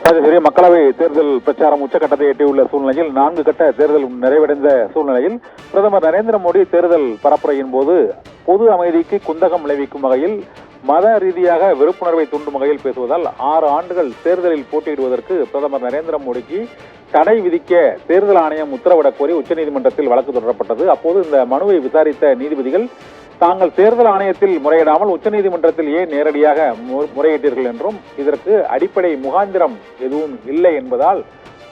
ராஜேஸ்வரி, மக்களவை தேர்தல் பிரச்சாரம் உச்சகட்டத்தை எட்டியுள்ள சூழ்நிலையில் 4 கட்ட தேர்தல் நிறைவடைந்த சூழ்நிலையில் பிரதமர் நரேந்திர மோடி தேர்தல் பரப்புரையின் போது பொது அமைதிக்கு குந்தகம் விளைவிக்கும் வகையில் மத ரீதியாக வெறுப்புணர்வை தூண்டும் வகையில் பேசுவதால் 6 ஆண்டுகள் தேர்தலில் போட்டியிடுவதற்கு பிரதமர் நரேந்திர மோடிக்கு தடை விதிக்க தேர்தல் ஆணையம் உத்தரவிடக் கோரி உச்சநீதிமன்றத்தில் வழக்கு தொடரப்பட்டது. அப்போது இந்த மனுவை விசாரித்த நீதிபதிகள், தாங்கள் தேர்தல் ஆணையத்தில் முறையிடாமல் உச்சநீதிமன்றத்தில் ஏன் நேரடியாக முறையிட்டீர்கள் என்றும், இதற்கு அடிப்படை முகாந்திரம் எதுவும் இல்லை என்பதால்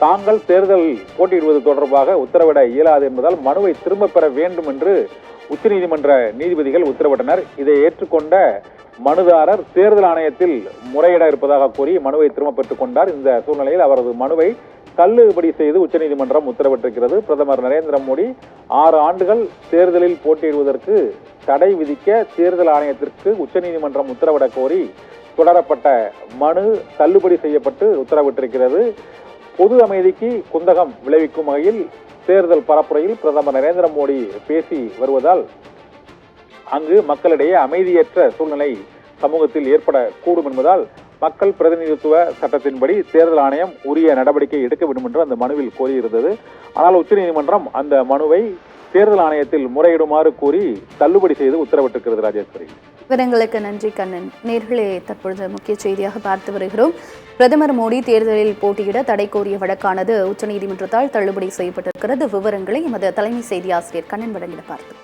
தாங்கள் தேர்தல் போட்டியிடுவது தொடர்பாக உத்தரவிட இயலாது என்பதால் மனுவை திரும்ப பெற வேண்டும் என்று உச்சநீதிமன்ற நீதிபதிகள் உத்தரவிட்டனர். இதை ஏற்றுக்கொண்ட மனுதாரர் தேர்தல் ஆணையத்தில் முறையிட இருப்பதாக கூறி மனுவை திரும்ப பெற்றுக் கொண்டார். இந்த சூழ்நிலையில் அவரது மனுவை தள்ளுபடி செய்து உச்சநீதிமன்றம் உத்தரவிட்டிருக்கிறது. பிரதமர் நரேந்திர மோடி 6 ஆண்டுகள் தேர்தலில் போட்டியிடுவதற்கு தடை விதிக்க தேர்தல் ஆணையத்திற்கு உச்சநீதிமன்றம் உத்தரவிட கோரி தொடரப்பட்ட மனு தள்ளுபடி செய்யப்பட்டு உத்தரவிட்டிருக்கிறது. பொது அமைதிக்கு குந்தகம் விளைவிக்கும் வகையில் தேர்தல் பரப்புரையில் பிரதமர் நரேந்திர மோடி பேசி வருவதால் அங்கு மக்களிடையே அமைதியற்ற சூழ்நிலை சமூகத்தில் ஏற்படக்கூடும் என்பதால் மக்கள் பிரதிநிதித்துவ சட்டத்தின்படி தேர்தல் ஆணையம் உரிய நடவடிக்கை எடுக்க வேண்டும் என்று அந்த மனுவில் கோரியிருந்தது. ஆனால் உச்சநீதிமன்றம் அந்த மனுவை தேர்தல் ஆணையத்தில் முறையிடுமாறு கூறி தள்ளுபடி செய்து உத்தரவிட்டிருக்கிறது. ராஜேஸ்வரி, விவரங்களுக்கு நன்றி கண்ணன். நேர்களே, தற்பொழுது முக்கிய செய்தியாக பார்த்து வருகிறோம். பிரதமர் மோடி தேர்தலில் போட்டியிட தடை கோரிய வழக்கானது உச்சநீதிமன்றத்தால் தள்ளுபடி செய்யப்பட்டிருக்கிறது. விவரங்களை எமது தலைமை செய்தி ஆசிரியர் கண்ணன் வழங்கிட பார்த்தோம்.